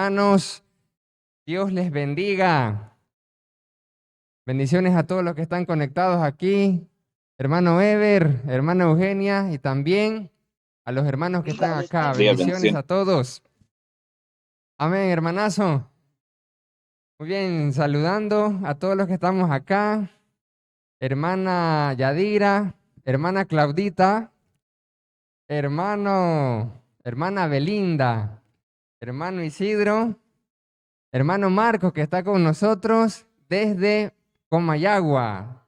hermanos, Dios les bendiga. Bendiciones a todos los que están conectados aquí. Hermano Ever, hermana Eugenia y también a los hermanos que están acá. Bendiciones a todos. Amén, hermanazo. Muy bien, saludando a todos los que estamos acá. Hermana Yadira, hermana Claudita, hermana Belinda, hermano Isidro, hermano Marcos que está con nosotros desde Comayagua,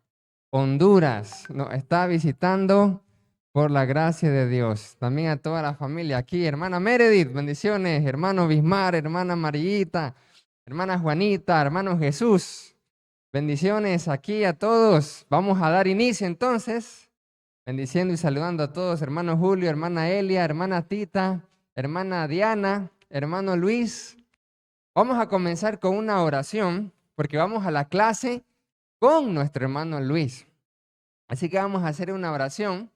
Honduras. Nos está visitando por la gracia de Dios. También a toda la familia aquí. Hermana Meredith, bendiciones. Hermano Bismar, hermana Marillita, hermana Juanita, hermano Jesús. Bendiciones aquí a todos. Vamos a dar inicio entonces. Bendiciendo y saludando a todos. Hermano Julio, hermana Elia, hermana Tita, hermana Diana, hermano Luis. Vamos a comenzar con una oración porque vamos a la clase con nuestro hermano Luis. Así que vamos a hacer una oración.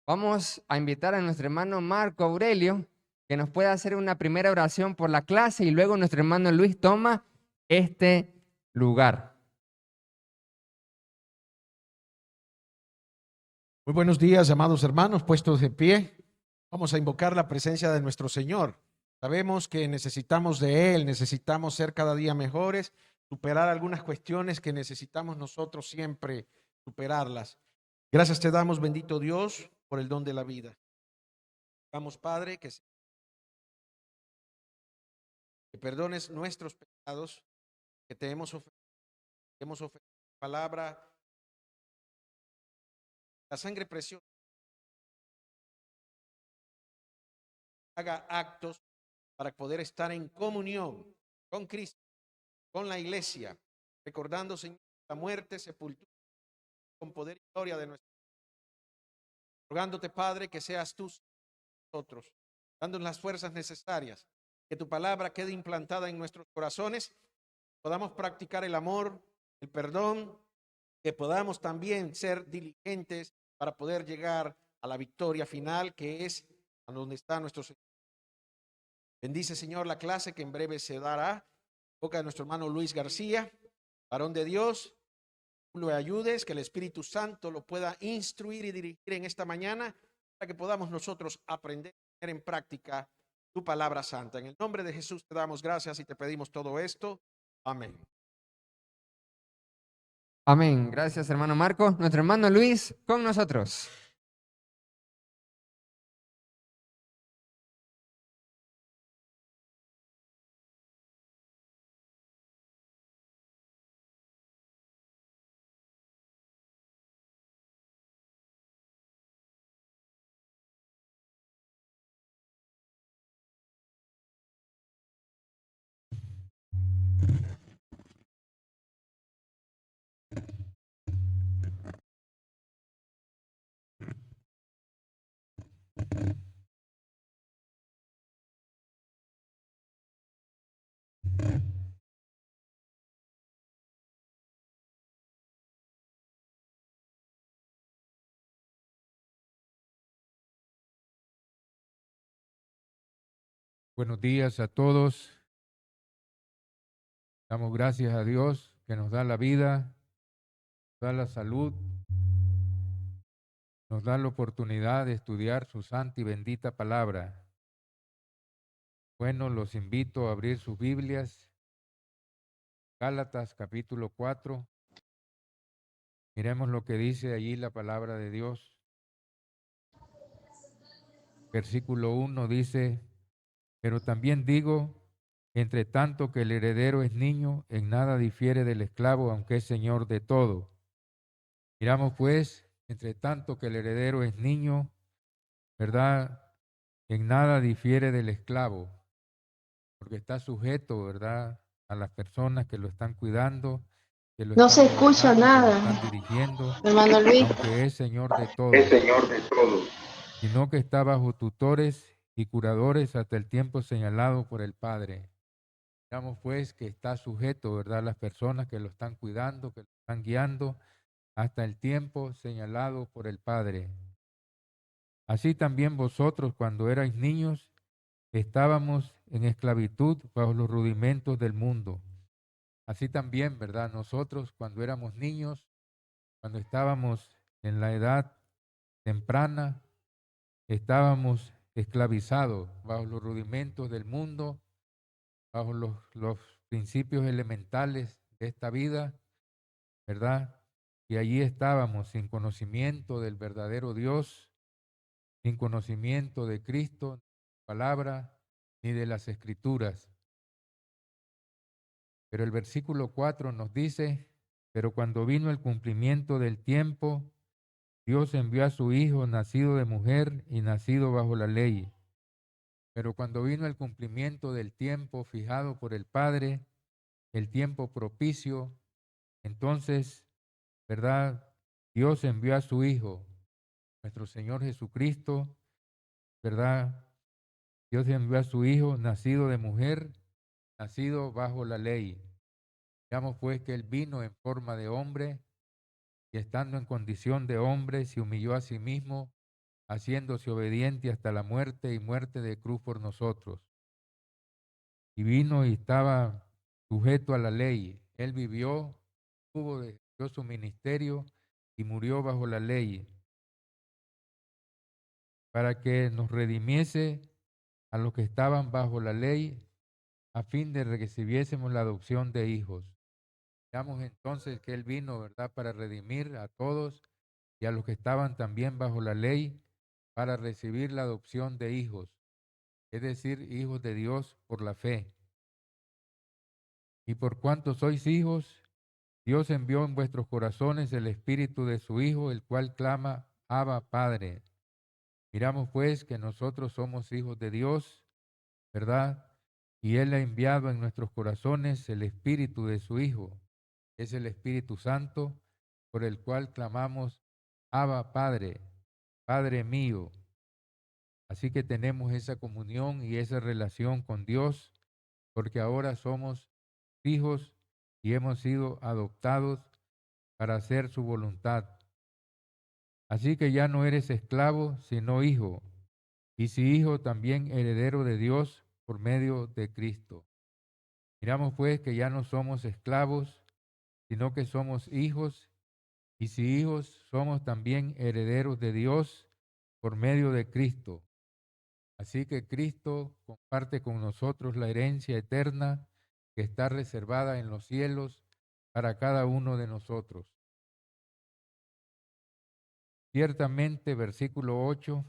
Vamos a invitar a nuestro hermano Marco Aurelio que nos pueda hacer una primera oración por la clase y luego nuestro hermano Luis toma este lugar. Muy buenos días, amados hermanos, puestos de pie. Vamos a invocar la presencia de nuestro Señor. Sabemos que necesitamos de Él, necesitamos ser cada día mejores, superar algunas cuestiones que necesitamos nosotros siempre superarlas. Gracias te damos, bendito Dios, por el don de la vida. Vamos, Padre, que perdones nuestros pecados, que te hemos ofrecido palabra, la sangre preciosa. Haga actos para poder estar en comunión con Cristo, con la iglesia, recordando, Señor, la muerte, sepultura, con poder y gloria de nuestro Dios. Rogándote, Padre, que seas tú nosotros, dándonos las fuerzas necesarias, que tu palabra quede implantada en nuestros corazones, podamos practicar el amor, el perdón, que podamos también ser diligentes para poder llegar a la victoria final, que es a donde está nuestro Señor. Bendice, Señor, la clase que en breve se dará. Boca de nuestro hermano Luis García, varón de Dios. Lo ayudes, que el Espíritu Santo lo pueda instruir y dirigir en esta mañana para que podamos nosotros aprender a poner en práctica tu palabra santa. En el nombre de Jesús te damos gracias y te pedimos todo esto. Amén. Amén. Gracias, hermano Marco. Nuestro hermano Luis con nosotros. Buenos días a todos. Damos gracias a Dios que nos da la vida, nos da la salud, nos da la oportunidad de estudiar su santa y bendita palabra. Bueno, los invito a abrir sus Biblias. Gálatas capítulo 4. Miremos lo que dice allí la palabra de Dios. Versículo 1 dice: pero también digo, entre tanto que el heredero es niño, en nada difiere del esclavo, aunque es señor de todo. Miramos pues, entre tanto que el heredero es niño, ¿verdad? En nada difiere del esclavo, porque está sujeto, ¿verdad?, a las personas que lo están cuidando, que lo No están se escucha gobernando, que lo nada, están dirigiendo, hermano Luis. aunque es señor de todo, Es Señor de todo. sino que está bajo tutores y curadores hasta el tiempo señalado por el Padre. Miramos pues que está sujeto, ¿verdad?, a las personas que lo están cuidando, que lo están guiando, hasta el tiempo señalado por el Padre. Así también vosotros, cuando erais niños, estábamos en esclavitud bajo los rudimentos del mundo. Así también, ¿verdad? Nosotros cuando éramos niños, cuando estábamos en la edad temprana, estábamos esclavizados bajo los rudimentos del mundo, bajo los principios elementales de esta vida, ¿verdad? Y allí estábamos sin conocimiento del verdadero Dios, sin conocimiento de Cristo, palabra, ni de las Escrituras. Pero el versículo 4 nos dice, pero cuando vino el cumplimiento del tiempo, Dios envió a su Hijo, nacido de mujer y nacido bajo la ley. Pero cuando vino el cumplimiento del tiempo fijado por el Padre, el tiempo propicio, entonces, ¿verdad? Dios envió a su Hijo, nuestro Señor Jesucristo, ¿verdad? Dios envió a su Hijo, nacido de mujer, nacido bajo la ley. Veamos pues que Él vino en forma de hombre y estando en condición de hombre se humilló a sí mismo, haciéndose obediente hasta la muerte y muerte de cruz por nosotros. Y vino y estaba sujeto a la ley. Él vivió, dio su ministerio y murió bajo la ley para que nos redimiese a los que estaban bajo la ley a fin de que recibiésemos la adopción de hijos. Veamos entonces que Él vino, ¿verdad?, para redimir a todos y a los que estaban también bajo la ley para recibir la adopción de hijos, es decir, hijos de Dios por la fe. Y por cuanto sois hijos, Dios envió en vuestros corazones el espíritu de su Hijo, el cual clama, Abba, Padre. Miramos pues que nosotros somos hijos de Dios, ¿verdad? Y Él ha enviado en nuestros corazones el espíritu de su Hijo. Es el Espíritu Santo por el cual clamamos, Abba, Padre, Padre mío. Así que tenemos esa comunión y esa relación con Dios, porque ahora somos hijos y hemos sido adoptados para hacer su voluntad. Así que ya no eres esclavo, sino hijo, y si hijo, también heredero de Dios por medio de Cristo. Miramos pues que ya no somos esclavos, sino que somos hijos, y si hijos, somos también herederos de Dios por medio de Cristo. Así que Cristo comparte con nosotros la herencia eterna que está reservada en los cielos para cada uno de nosotros. Ciertamente, versículo 8,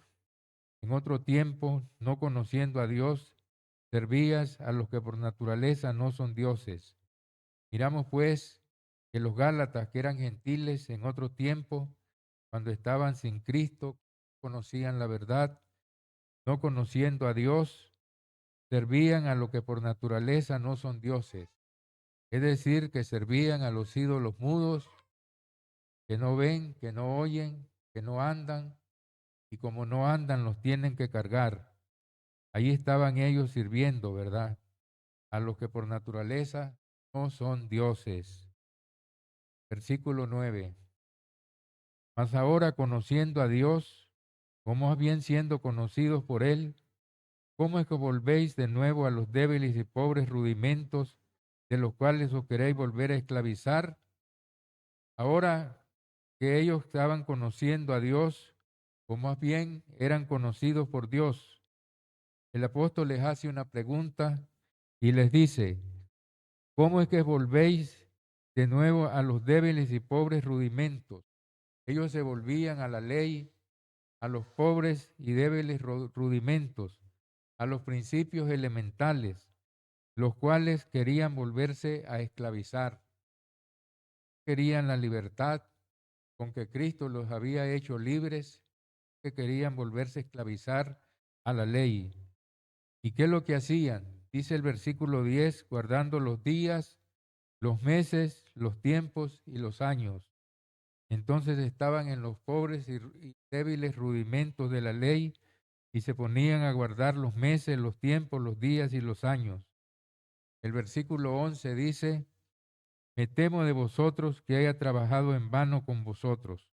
en otro tiempo, no conociendo a Dios, servías a los que por naturaleza no son dioses. Miramos pues que los Gálatas, que eran gentiles en otro tiempo, cuando estaban sin Cristo, conocían la verdad, no conociendo a Dios, servían a lo que por naturaleza no son dioses, es decir, que servían a los ídolos mudos, que no ven, que no oyen, que no andan, y como no andan, los tienen que cargar. Ahí estaban ellos sirviendo, ¿verdad? A los que por naturaleza no son dioses. Versículo 9. Mas ahora conociendo a Dios, como bien siendo conocidos por Él, ¿cómo es que volvéis de nuevo a los débiles y pobres rudimentos de los cuales os queréis volver a esclavizar? Ahora que ellos estaban conociendo a Dios, o más bien eran conocidos por Dios, el apóstol les hace una pregunta y les dice, ¿cómo es que volvéis de nuevo a los débiles y pobres rudimentos? Ellos se volvían a la ley, a los pobres y débiles rudimentos, a los principios elementales, los cuales querían volverse a esclavizar. Querían la libertad con que Cristo los había hecho libres, que querían volverse a esclavizar a la ley. ¿Y qué es lo que hacían? Dice el versículo 10, guardando los días, los meses, los tiempos y los años. Entonces estaban en los pobres y débiles rudimentos de la ley y se ponían a guardar los meses, los tiempos, los días y los años. El versículo 11 dice, me temo de vosotros que haya trabajado en vano con vosotros.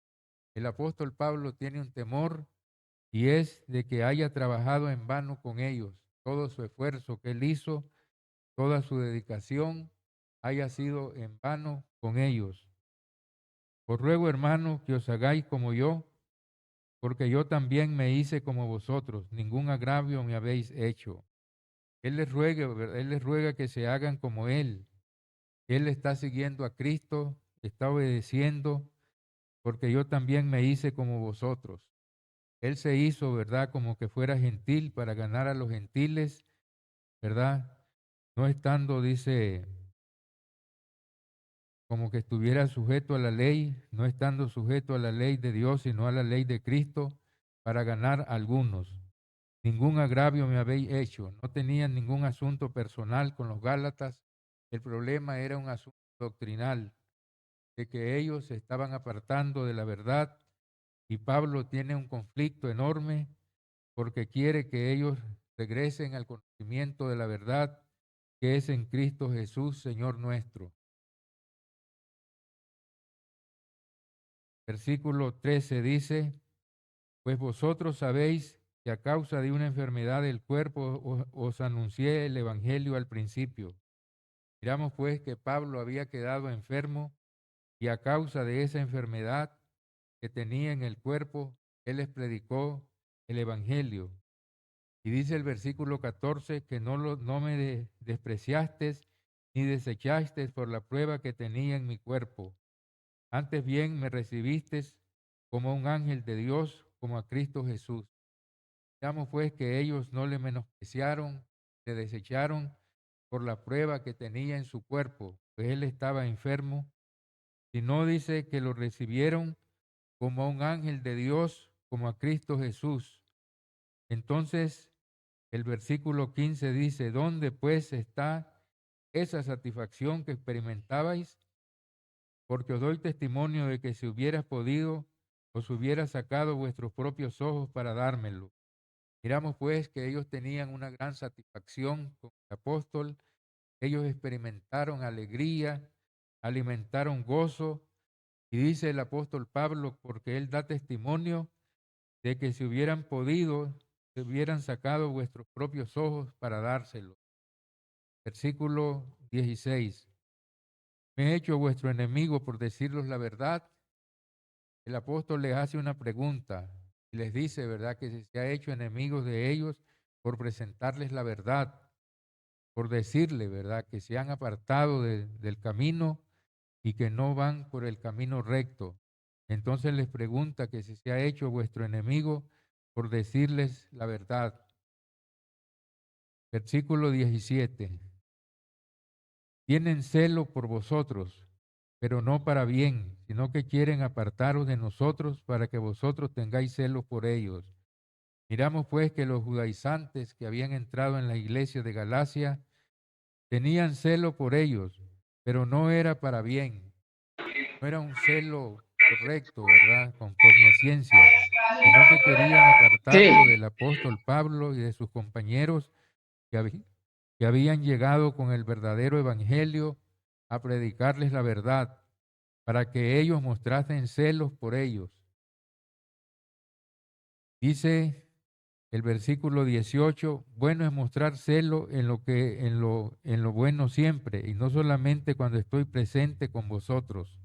El apóstol Pablo tiene un temor y es de que haya trabajado en vano con ellos, todo su esfuerzo que él hizo, toda su dedicación haya sido en vano con ellos. Os ruego, hermanos, que os hagáis como yo, porque yo también me hice como vosotros, ningún agravio me habéis hecho. Él les ruega que se hagan como él. Él está siguiendo a Cristo, está obedeciendo, porque yo también me hice como vosotros. Él se hizo, ¿verdad?, como que fuera gentil para ganar a los gentiles, ¿verdad? No estando, dice, como que estuviera sujeto a la ley, no estando sujeto a la ley de Dios, sino a la ley de Cristo, para ganar a algunos. Ningún agravio me habéis hecho, no tenían ningún asunto personal con los Gálatas, el problema era un asunto doctrinal, de que ellos se estaban apartando de la verdad y Pablo tiene un conflicto enorme porque quiere que ellos regresen al conocimiento de la verdad que es en Cristo Jesús, Señor nuestro. Versículo 13 dice, pues vosotros sabéis que a causa de una enfermedad del cuerpo os anuncié el Evangelio al principio. Miramos pues que Pablo había quedado enfermo y a causa de esa enfermedad que tenía en el cuerpo, él les predicó el Evangelio. Y dice el versículo 14 que no me despreciaste ni desechaste por la prueba que tenía en mi cuerpo. Antes bien me recibiste como un ángel de Dios, como a Cristo Jesús. Veamos pues que ellos no le menospreciaron, le desecharon por la prueba que tenía en su cuerpo, pues él estaba enfermo, sino dice que lo recibieron como a un ángel de Dios, como a Cristo Jesús. Entonces, el versículo 15 dice, ¿dónde pues está esa satisfacción que experimentabais? Porque os doy testimonio de que si hubieras podido, os hubiera sacado vuestros propios ojos para dármelo. Miramos pues que ellos tenían una gran satisfacción con el apóstol, ellos experimentaron alegría, alimentaron gozo, y dice el apóstol Pablo, porque él da testimonio de que si hubieran podido, se hubieran sacado vuestros propios ojos para dárselo. Versículo 16. Me he hecho vuestro enemigo por deciros la verdad. El apóstol les hace una pregunta y les dice, ¿verdad?, que se ha hecho enemigos de ellos por presentarles la verdad, por decirle, ¿verdad?, que se han apartado del camino y que no van por el camino recto. Entonces les pregunta que si se ha hecho vuestro enemigo por decirles la verdad. Versículo 17. Tienen celo por vosotros, pero no para bien, sino que quieren apartaros de nosotros para que vosotros tengáis celo por ellos. Miramos pues que los judaizantes que habían entrado en la iglesia de Galacia tenían celo por ellos, pero no era para bien, no era un celo correcto, ¿verdad?, conforme a ciencia, sino que querían Sí, apartarlo del apóstol Pablo y de sus compañeros que habían llegado con el verdadero evangelio a predicarles la verdad, para que ellos mostrasen celos por ellos. Dice el versículo 18, bueno es mostrar celo en lo bueno siempre, y no solamente cuando estoy presente con vosotros.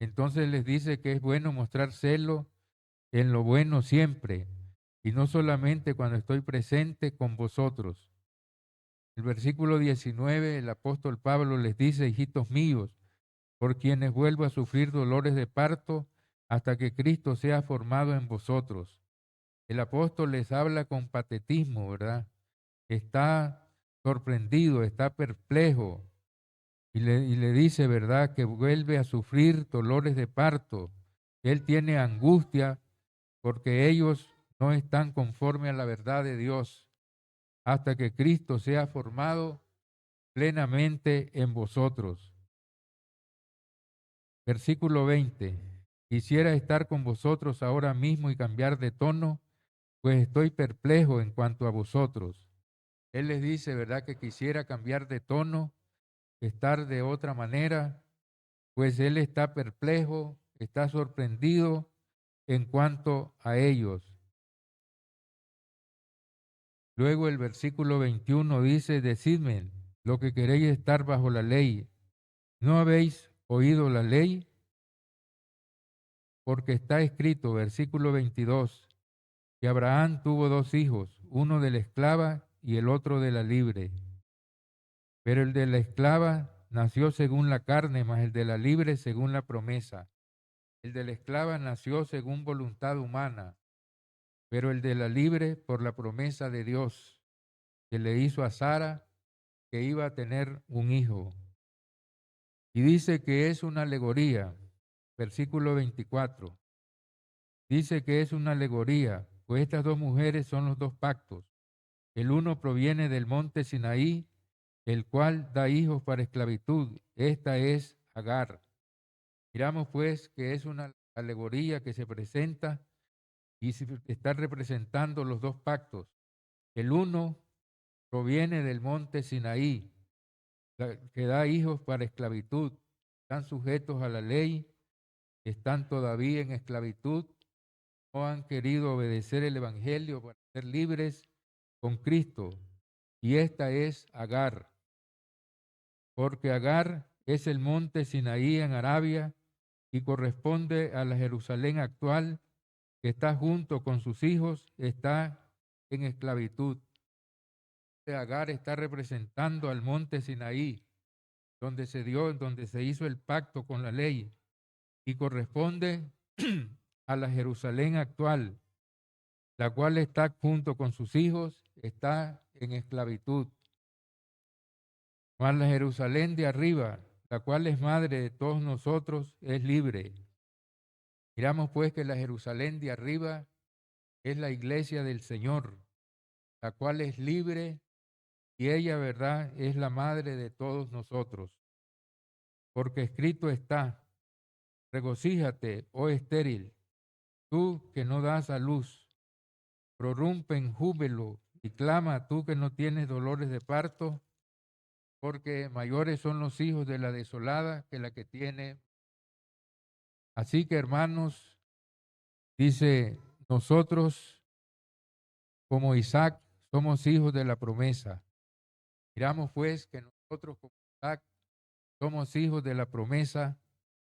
Entonces les dice que es bueno mostrar celo en lo bueno siempre, y no solamente cuando estoy presente con vosotros. El versículo 19, el apóstol Pablo les dice, hijitos míos, por quienes vuelvo a sufrir dolores de parto hasta que Cristo sea formado en vosotros. El apóstol les habla con patetismo, ¿verdad? Está sorprendido, está perplejo y le dice, ¿verdad?, que vuelve a sufrir dolores de parto. Él tiene angustia porque ellos no están conforme a la verdad de Dios hasta que Cristo sea formado plenamente en vosotros. Versículo 20. Quisiera estar con vosotros ahora mismo y cambiar de tono, pues estoy perplejo en cuanto a vosotros. Él les dice, ¿verdad?, que quisiera cambiar de tono, estar de otra manera, pues él está perplejo, está sorprendido en cuanto a ellos. Luego el versículo 21 dice, decidme lo que queréis estar bajo la ley. ¿No habéis oído la ley? Porque está escrito, versículo 22, que Abraham tuvo dos hijos, uno de la esclava y el otro de la libre. Pero el de la esclava nació según la carne, mas el de la libre según la promesa. El de la esclava nació según voluntad humana, pero el de la libre por la promesa de Dios, que le hizo a Sara que iba a tener un hijo. Y dice que es una alegoría, versículo 24. Dice que es una alegoría, pues estas dos mujeres son los dos pactos. El uno proviene del monte Sinaí, el cual da hijos para esclavitud. Esta es Agar. Miramos pues que es una alegoría que se presenta y se está representando los dos pactos. El uno proviene del monte Sinaí, que da hijos para esclavitud. Están sujetos a la ley, están todavía en esclavitud, no han querido obedecer el Evangelio para ser libres con Cristo. Y esta es Agar, porque Agar es el monte Sinaí en Arabia y corresponde a la Jerusalén actual, que está junto con sus hijos, está en esclavitud. Agar está representando al monte Sinaí, donde se hizo el pacto con la ley, y corresponde a la Jerusalén actual, la cual está junto con sus hijos, está en esclavitud. Mas la Jerusalén de arriba, la cual es madre de todos nosotros, es libre. Miramos pues que la Jerusalén de arriba es la iglesia del Señor, la cual es libre y ella, verdad, es la madre de todos nosotros. Porque escrito está, regocíjate, oh estéril, tú que no das a luz, prorrumpe en júbilo y clama tú que no tienes dolores de parto, porque mayores son los hijos de la desolada que la que tiene. Así que, hermanos, dice, nosotros como Isaac somos hijos de la promesa. Miramos pues que nosotros como Isaac somos hijos de la promesa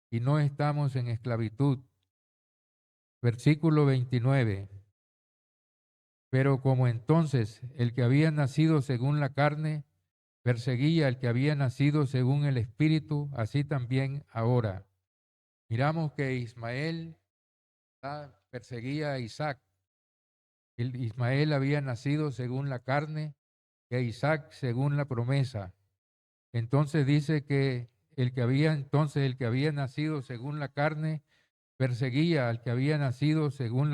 y no estamos en esclavitud. Versículo 29. Pero como entonces el que había nacido según la carne perseguía al que había nacido según el Espíritu, así también ahora. Miramos que Ismael perseguía a Isaac. Ismael había nacido según la carne y a Isaac según la promesa. Entonces dice que el que había nacido según la carne perseguía al que había nacido según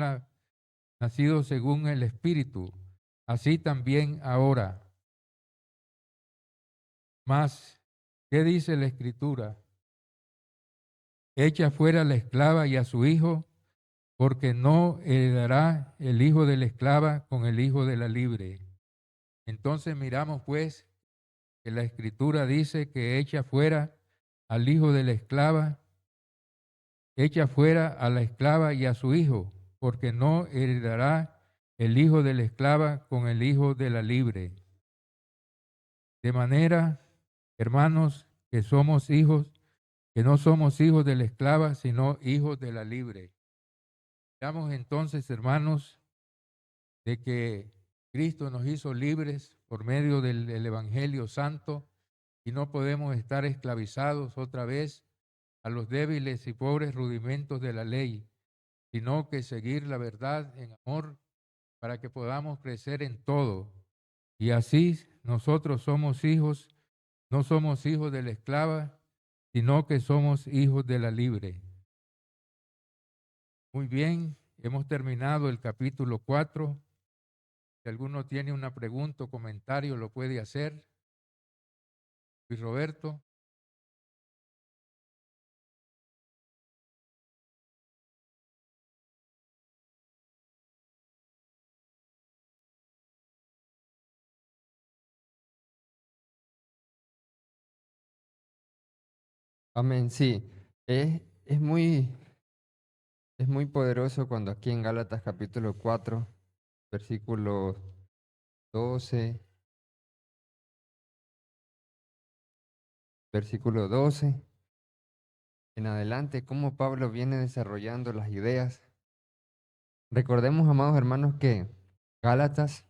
el Espíritu. Así también ahora. Mas, ¿qué dice la Escritura? Echa fuera a la esclava y a su hijo, porque no heredará el hijo de la esclava con el hijo de la libre. Entonces miramos pues que la Escritura dice que echa fuera al hijo de la esclava, echa fuera a la esclava y a su hijo, porque no heredará el hijo de la esclava con el hijo de la libre. De manera, hermanos, que somos hijos, que no somos hijos de la esclava, sino hijos de la libre. Veamos entonces, hermanos, de que Cristo nos hizo libres por medio del Evangelio Santo y no podemos estar esclavizados otra vez a los débiles y pobres rudimentos de la ley, sino que seguir la verdad en amor para que podamos crecer en todo. Y así nosotros somos hijos, no somos hijos de la esclava, sino que somos hijos de la libre. Muy bien, hemos terminado el capítulo 4. Si alguno tiene una pregunta o comentario, lo puede hacer. Luis Roberto. Amén, sí. Es muy, es muy poderoso cuando aquí en Gálatas capítulo 4, versículos 12, versículo 12 en adelante, cómo Pablo viene desarrollando las ideas. Recordemos, amados hermanos, que Gálatas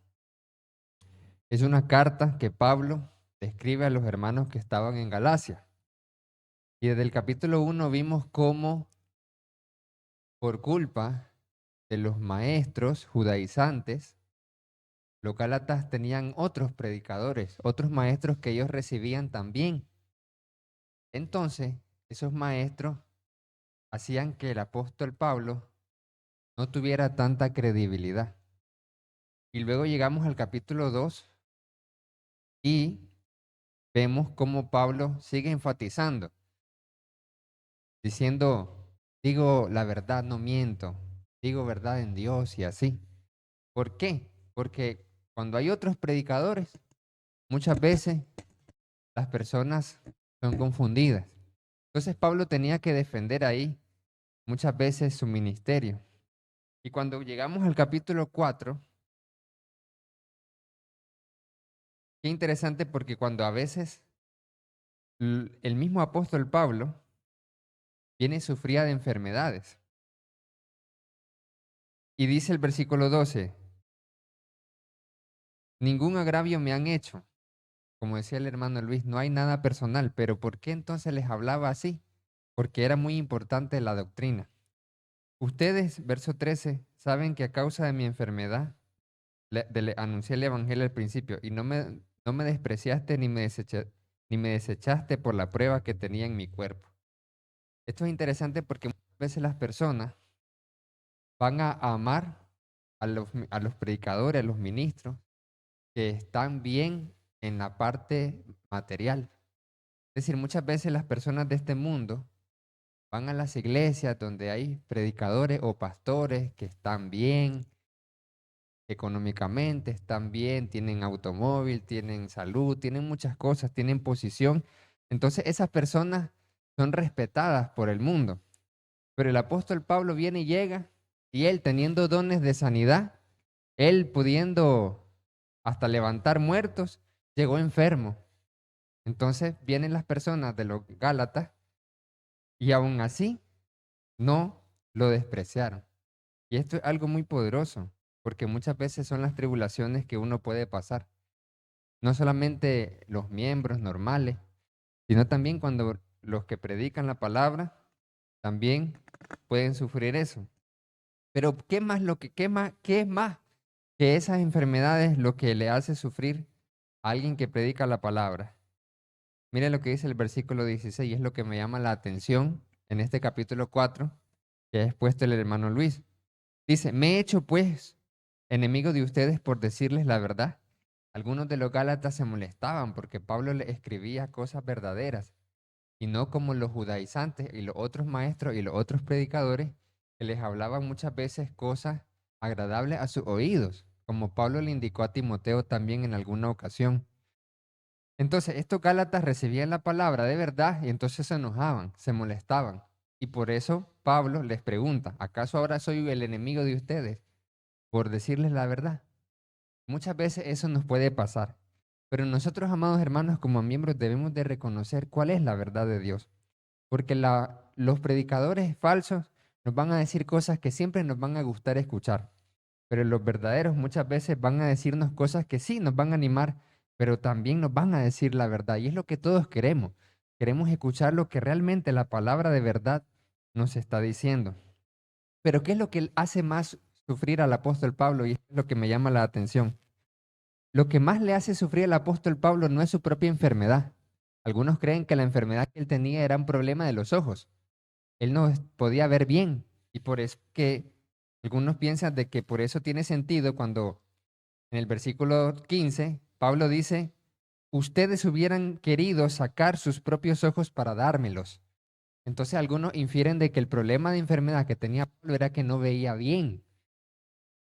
es una carta que Pablo le escribe a los hermanos que estaban en Galacia. Y desde el capítulo 1 vimos cómo, por culpa de los maestros judaizantes, los gálatas tenían otros predicadores, otros maestros que ellos recibían también. Entonces, esos maestros hacían que el apóstol Pablo no tuviera tanta credibilidad. Y luego llegamos al capítulo 2 y vemos cómo Pablo sigue enfatizando, diciendo, digo la verdad, no miento, digo verdad en Dios y así. ¿Por qué? Porque cuando hay otros predicadores, muchas veces las personas son confundidas. Entonces Pablo tenía que defender ahí muchas veces su ministerio. Y cuando llegamos al capítulo 4, qué interesante porque cuando a veces el mismo apóstol Pablo viene sufría de enfermedades. Y dice el versículo 12, ningún agravio me han hecho. Como decía el hermano Luis, no hay nada personal, pero ¿por qué entonces les hablaba así? Porque era muy importante la doctrina. Ustedes, verso 13, saben que a causa de mi enfermedad, anuncié el evangelio al principio y no me despreciaste ni me desechaste por la prueba que tenía en mi cuerpo. Esto es interesante porque muchas veces las personas van a amar a los predicadores, a los ministros, que están bien en la parte material. Es decir, muchas veces las personas de este mundo van a las iglesias donde hay predicadores o pastores que están bien económicamente, están bien, tienen automóvil, tienen salud, tienen muchas cosas, tienen posición. Entonces esas personas son respetadas por el mundo. Pero el apóstol Pablo viene y llega y él teniendo dones de sanidad, él pudiendo hasta levantar muertos, llegó enfermo. Entonces vienen las personas de los Gálatas y aún así no lo despreciaron. Y esto es algo muy poderoso, porque muchas veces son las tribulaciones que uno puede pasar. No solamente los miembros normales, sino también cuando los que predican la palabra también pueden sufrir eso. Pero qué es más que esas enfermedades lo que le hace sufrir a alguien que predica la palabra? Mire lo que dice el versículo 16, y es lo que me llama la atención en este capítulo 4 que ha expuesto el hermano Luis. Dice, me he hecho pues enemigo de ustedes por decirles la verdad. Algunos de los Gálatas se molestaban porque Pablo le escribía cosas verdaderas y no como los judaizantes y los otros maestros y los otros predicadores que les hablaban muchas veces cosas agradables a sus oídos, como Pablo le indicó a Timoteo también en alguna ocasión. Entonces, estos Gálatas recibían la palabra de verdad y entonces se enojaban, se molestaban. Y por eso Pablo les pregunta, ¿acaso ahora soy el enemigo de ustedes por decirles la verdad? Muchas veces eso nos puede pasar, pero nosotros, amados hermanos, como miembros debemos de reconocer cuál es la verdad de Dios, porque los predicadores falsos nos van a decir cosas que siempre nos van a gustar escuchar, pero los verdaderos muchas veces van a decirnos cosas que sí nos van a animar, pero también nos van a decir la verdad, y es lo que todos queremos. Queremos escuchar lo que realmente la palabra de verdad nos está diciendo. Pero ¿qué es lo que hace más sufrir al apóstol Pablo? Y es lo que me llama la atención. Lo que más le hace sufrir al apóstol Pablo no es su propia enfermedad. Algunos creen que la enfermedad que él tenía era un problema de los ojos. Él no podía ver bien. Y por eso que algunos piensan de que por eso tiene sentido cuando en el versículo 15 Pablo dice, ustedes hubieran querido sacar sus propios ojos para dármelos. Entonces algunos infieren de que el problema de enfermedad que tenía Pablo era que no veía bien,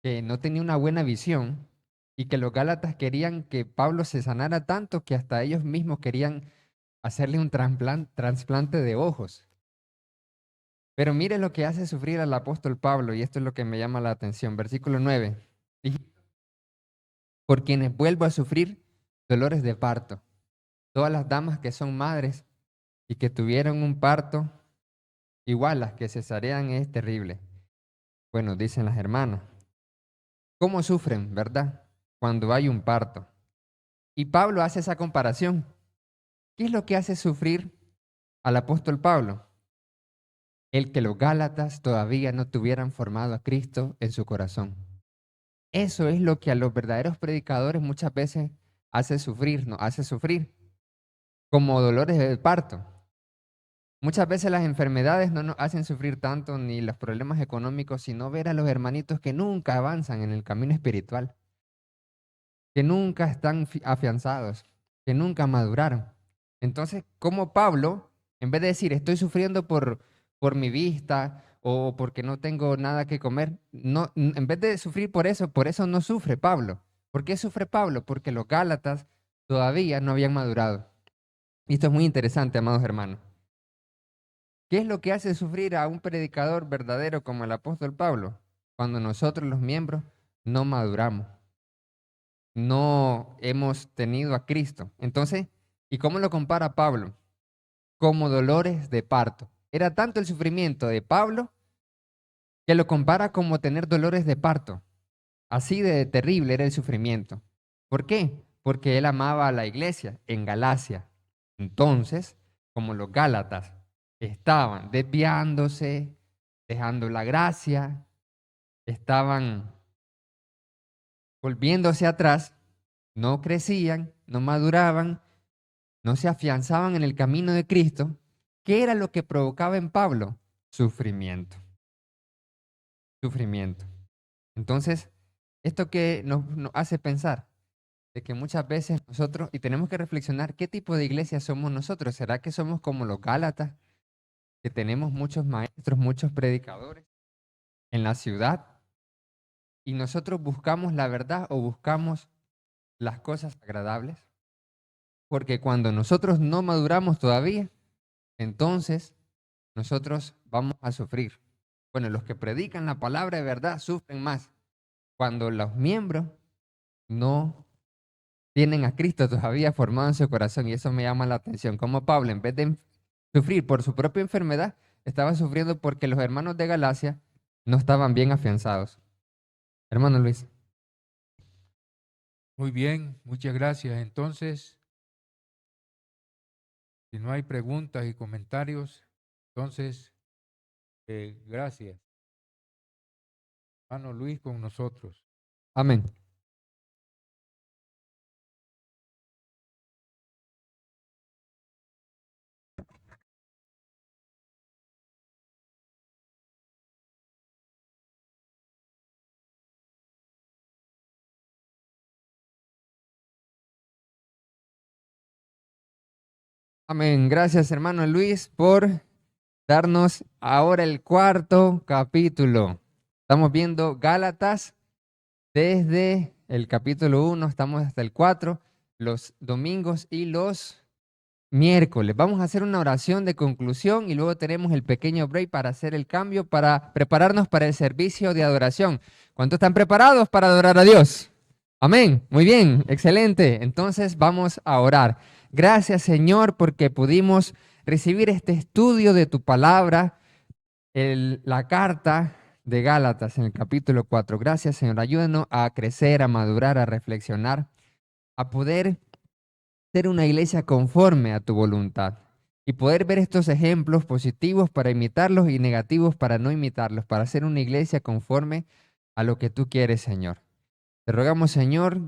que no tenía una buena visión y que los Gálatas querían que Pablo se sanara tanto que hasta ellos mismos querían hacerle un trasplante de ojos. Pero mire lo que hace sufrir al apóstol Pablo y esto es lo que me llama la atención. Versículo 9. por quienes vuelvo a sufrir dolores de parto. Todas las damas que son madres y que tuvieron un parto, igual las que cesarean es terrible. Bueno, dicen las hermanas. ¿Cómo sufren, verdad? Cuando hay un parto. Y Pablo hace esa comparación. ¿Qué es lo que hace sufrir al apóstol Pablo? El que los Gálatas todavía no tuvieran formado a Cristo en su corazón. Eso es lo que a los verdaderos predicadores muchas veces hace sufrir, nos hace sufrir, como dolores de parto. Muchas veces las enfermedades no nos hacen sufrir tanto ni los problemas económicos, sino ver a los hermanitos que nunca avanzan en el camino espiritual, que nunca están afianzados, que nunca maduraron. Entonces, como Pablo, en vez de decir estoy sufriendo por mi vista o porque no tengo nada que comer, no, en vez de sufrir por eso no sufre Pablo. ¿Por qué sufre Pablo? Porque los Gálatas todavía no habían madurado. Y esto es muy interesante, amados hermanos. ¿Qué es lo que hace sufrir a un predicador verdadero como el apóstol Pablo? Cuando nosotros los miembros no maduramos, no hemos tenido a Cristo. Entonces, ¿y cómo lo compara Pablo? Como dolores de parto. Era tanto el sufrimiento de Pablo que lo compara como tener dolores de parto. Así de terrible era el sufrimiento. ¿Por qué? Porque él amaba a la iglesia en Galacia. Entonces, como los Gálatas estaban desviándose, dejando la gracia, estaban volviéndose atrás, no crecían, no maduraban, no se afianzaban en el camino de Cristo. ¿Qué era lo que provocaba en Pablo? Sufrimiento. Sufrimiento. Entonces, esto que nos hace pensar de que muchas veces nosotros, y tenemos que reflexionar, ¿qué tipo de iglesia somos nosotros? ¿Será que somos como los Gálatas, que tenemos muchos maestros, muchos predicadores en la ciudad, y nosotros buscamos la verdad o buscamos las cosas agradables? Porque cuando nosotros no maduramos todavía, entonces nosotros vamos a sufrir. Bueno, los que predican la palabra de verdad sufren más cuando los miembros no tienen a Cristo todavía formado en su corazón, y eso me llama la atención. Como Pablo, en vez de sufrir por su propia enfermedad, estaba sufriendo porque los hermanos de Galacia no estaban bien afianzados. Hermano Luis. Muy bien, muchas gracias. Entonces, si no hay preguntas y comentarios, entonces, gracias. Hermano Luis con nosotros. Amén. Amén. Gracias, hermano Luis, por darnos ahora el cuarto capítulo. Estamos viendo Gálatas desde el capítulo 1, estamos hasta el 4, los domingos y los miércoles. Vamos a hacer una oración de conclusión y luego tenemos el pequeño break para hacer el cambio, para prepararnos para el servicio de adoración. ¿Cuántos están preparados para adorar a Dios? Amén. Muy bien, excelente. Entonces vamos a orar. Gracias, Señor, porque pudimos recibir este estudio de tu palabra, la carta de Gálatas en el capítulo 4. Gracias, Señor. Ayúdanos a crecer, a madurar, a reflexionar, a poder ser una iglesia conforme a tu voluntad y poder ver estos ejemplos positivos para imitarlos y negativos para no imitarlos, para ser una iglesia conforme a lo que tú quieres, Señor. Te rogamos, Señor,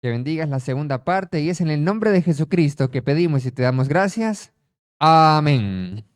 que bendigas la segunda parte, y es en el nombre de Jesucristo que pedimos y te damos gracias. Amén.